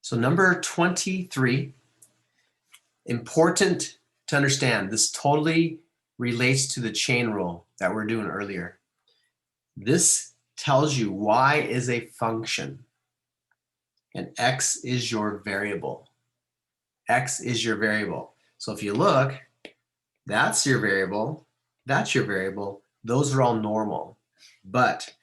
So number 23, important to understand. This totally relates to the chain rule that we're doing earlier. This tells you y is a function and x is your variable. X is your variable. So if you look, that's your variable, that's your variable. Those are all normal. But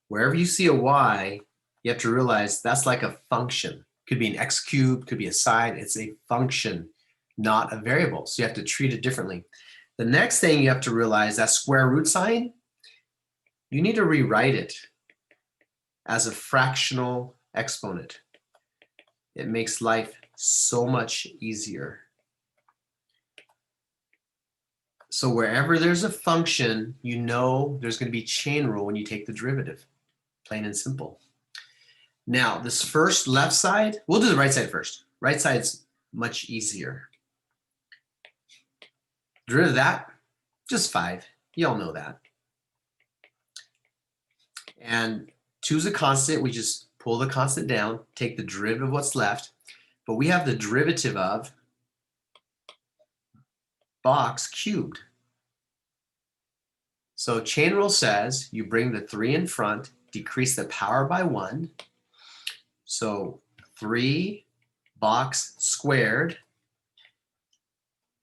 wherever you see a y, you have to realize that's like a function. Could be an x cubed, could be a sine. It's a function, not a variable. So you have to treat it differently. The next thing you have to realize, that square root sign, you need to rewrite it as a fractional exponent. It makes life so much easier. So wherever there's a function, you know there's going to be chain rule when you take the derivative, plain and simple. Now, this first left side, we'll do the right side first. Right side's much easier. Derivative of that, just 5. You all know that. And 2 is a constant. We just pull the constant down, take the derivative of what's left. But we have the derivative of box cubed. So chain rule says you bring the 3 in front, decrease the power by 1. So 3 box squared,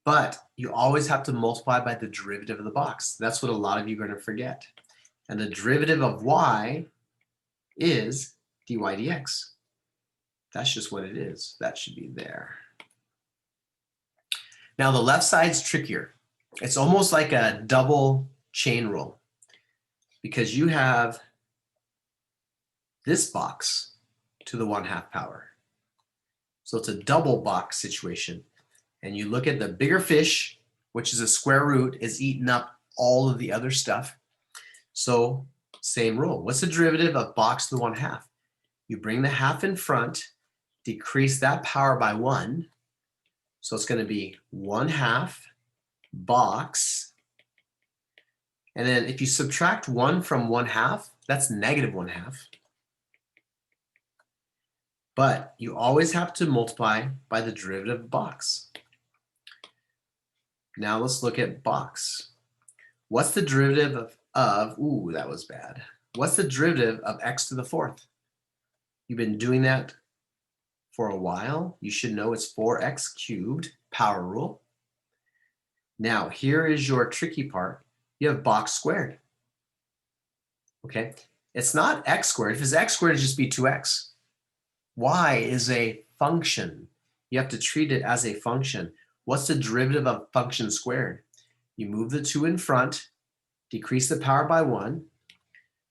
but you always have to multiply by the derivative of the box. That's what a lot of you are going to forget. And the derivative of y is dy dx. That's just what it is. That should be there. Now the left side's trickier. It's almost like a double chain rule because you have this box to the 1/2 power. So it's a double box situation. And you look at the bigger fish, which is a square root, is eating up all of the other stuff. So same rule. What's the derivative of box to the 1/2? You bring the half in front, decrease that power by 1. So it's going to be 1/2 box. And then if you subtract 1 from 1/2, that's negative 1/2. But you always have to multiply by the derivative of box. Now let's look at box. What's the derivative of ooh, that was bad. What's the derivative of x to the 4th? You've been doing that for a while. You should know it's 4x cubed, power rule. Now here is your tricky part. You have box squared. Okay, it's not x squared. If it's x squared, it'd just be 2x. Y is a function. You have to treat it as a function. What's the derivative of function squared? You move the 2 in front, decrease the power by 1.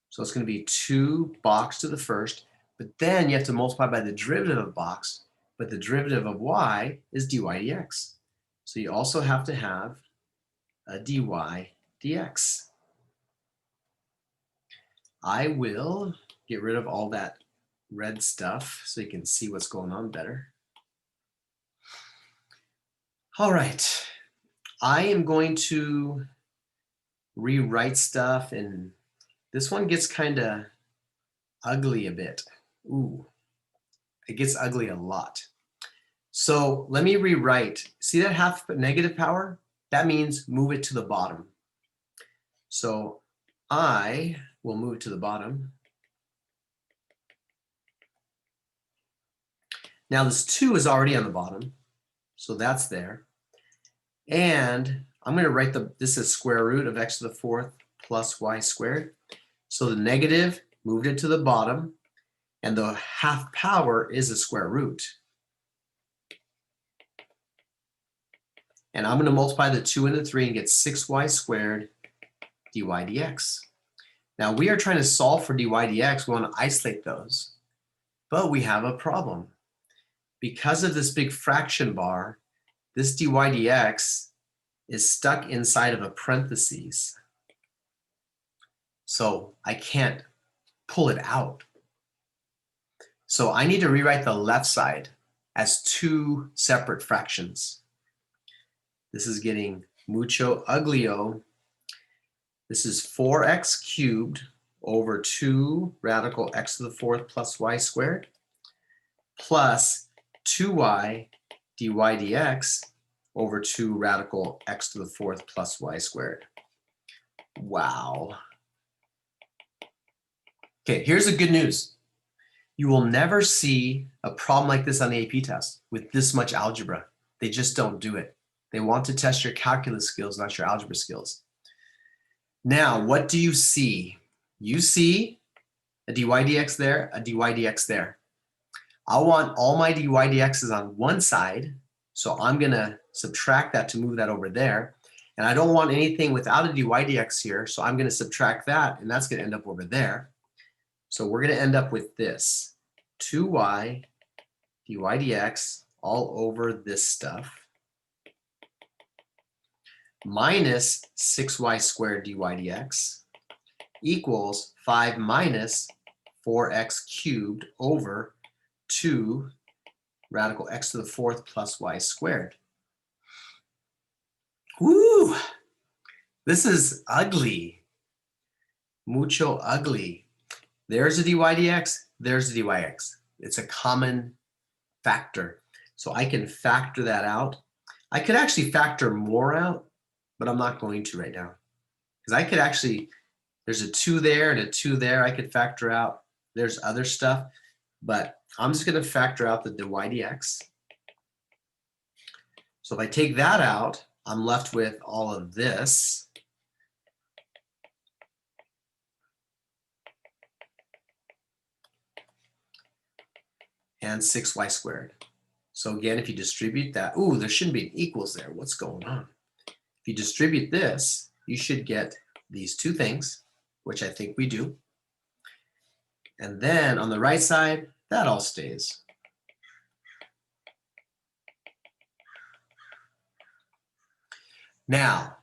So it's going to be 2 box to the 1st. But then you have to multiply by the derivative of box. But the derivative of y is dy dx. So you also have to have a dy dx. I will get rid of all that red stuff so you can see what's going on better. All right, I am going to rewrite stuff, and this one gets kind of ugly a bit. Ooh, it gets ugly a lot. So let me rewrite. See that half negative power? That means move it to the bottom. So I will move it to the bottom. Now this 2 is already on the bottom, so that's there. And I'm going to write this is square root of x to the 4th plus y squared. So the negative moved it to the bottom, and the half power is a square root. And I'm going to multiply the 2 and the 3 and get 6y squared dy dx. Now we are trying to solve for dy dx. We want to isolate those, but we have a problem. Because of this big fraction bar, this dy dx is stuck inside of a parentheses. So I can't pull it out. So I need to rewrite the left side as 2 separate fractions. This is getting mucho uglio. This is 4x cubed over 2 radical x to the 4th plus y squared plus 2y dy dx over 2 radical x to the fourth plus y squared. Wow. Okay, here's the good news. You will never see a problem like this on the AP test with this much algebra. They just don't do it. They want to test your calculus skills, not your algebra skills. Now, what do you see? You see a dy dx there, a dy dx there. I want all my dy dx's on one side, so I'm going to subtract that to move that over there. And I don't want anything without a dy dx here, so I'm going to subtract that, and that's going to end up over there. So we're going to end up with this, 2y dy dx all over this stuff, minus 6y squared dy dx equals 5 minus 4x cubed over 2 radical x to the fourth plus y squared. Woo! This is ugly. Mucho ugly. There's a dy dx, there's a dyx. It's a common factor. So I can factor that out. I could actually factor more out, but I'm not going to right now. Because I could actually, there's a 2 there and a 2 there I could factor out. There's other stuff, but I'm just going to factor out the dy dx. So if I take that out, I'm left with all of this. And 6y squared. So again, if you distribute that, ooh, there shouldn't be an equals there. What's going on? If you distribute this, you should get these two things, which I think we do. And then on the right side, that all stays. Now,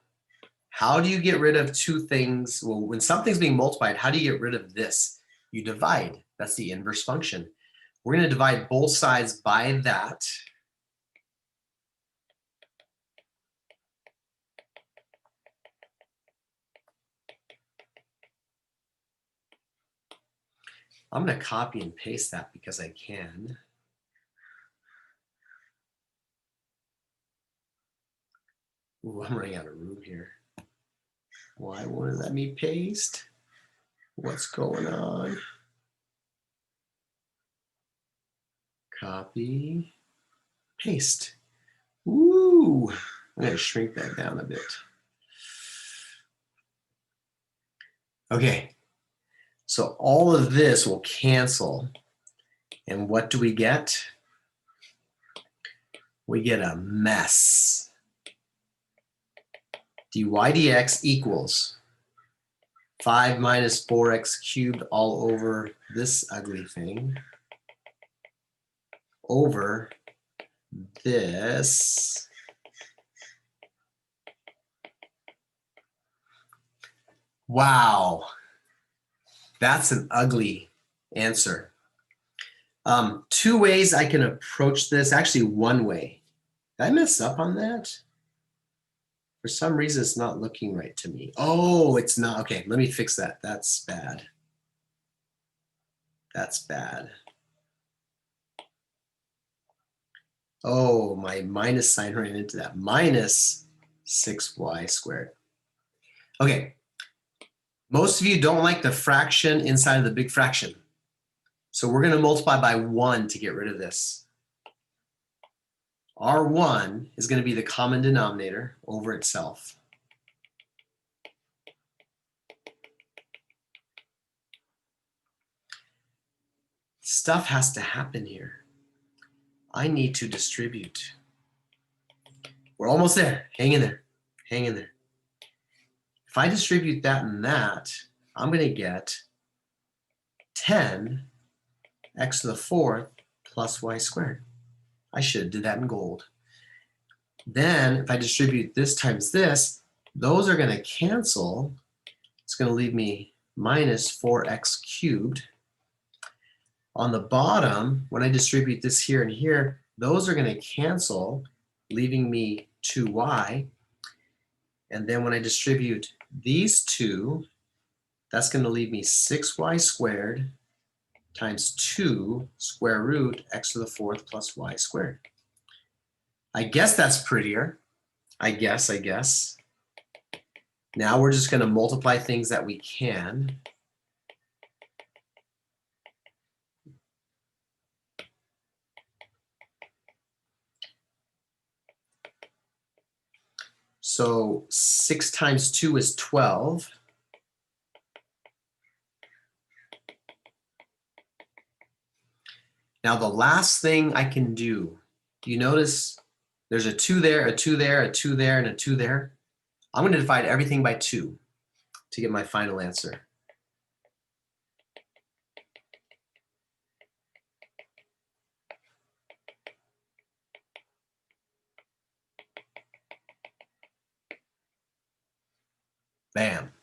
how do you get rid of two things? Well, when something's being multiplied, how do you get rid of this? You divide. That's the inverse function. We're going to divide both sides by that. I'm going to copy and paste that because I can. Ooh, I'm running out of room here. Why won't it let me paste? What's going on? Copy, paste. Ooh, I'm going to shrink that down a bit. Okay, so all of this will cancel. And what do we get? We get a mess. dy dx equals 5 minus 4x cubed all over this ugly thing over this. Wow, that's an ugly answer. Two ways I can approach this, actually one way. Did I mess up on that? For some reason, it's not looking right to me. Oh, it's not. Okay, let me fix that. That's bad. That's bad. Oh, my minus sign ran into that. Minus 6y squared. Okay. Most of you don't like the fraction inside of the big fraction. So we're going to multiply by 1 to get rid of this. Our 1 is going to be the common denominator over itself. Stuff has to happen here. I need to distribute. We're almost there. Hang in there. Hang in there. If I distribute that and that, I'm going to get 10 x to the fourth plus y squared. I should have did that in gold. Then if I distribute this times this, those are going to cancel. It's going to leave me minus 4x cubed. On the bottom, when I distribute this here and here, those are going to cancel, leaving me 2y. And then when I distribute these two, that's going to leave me 6y squared times 2 square root x to the 4th plus y squared. I guess that's prettier. I guess. Now we're just going to multiply things that we can. So 6 times 2 is 12. Now the last thing I can do, you notice there's a 2 there, a 2 there, a 2 there, and a 2 there? I'm going to divide everything by 2 to get my final answer. Bam.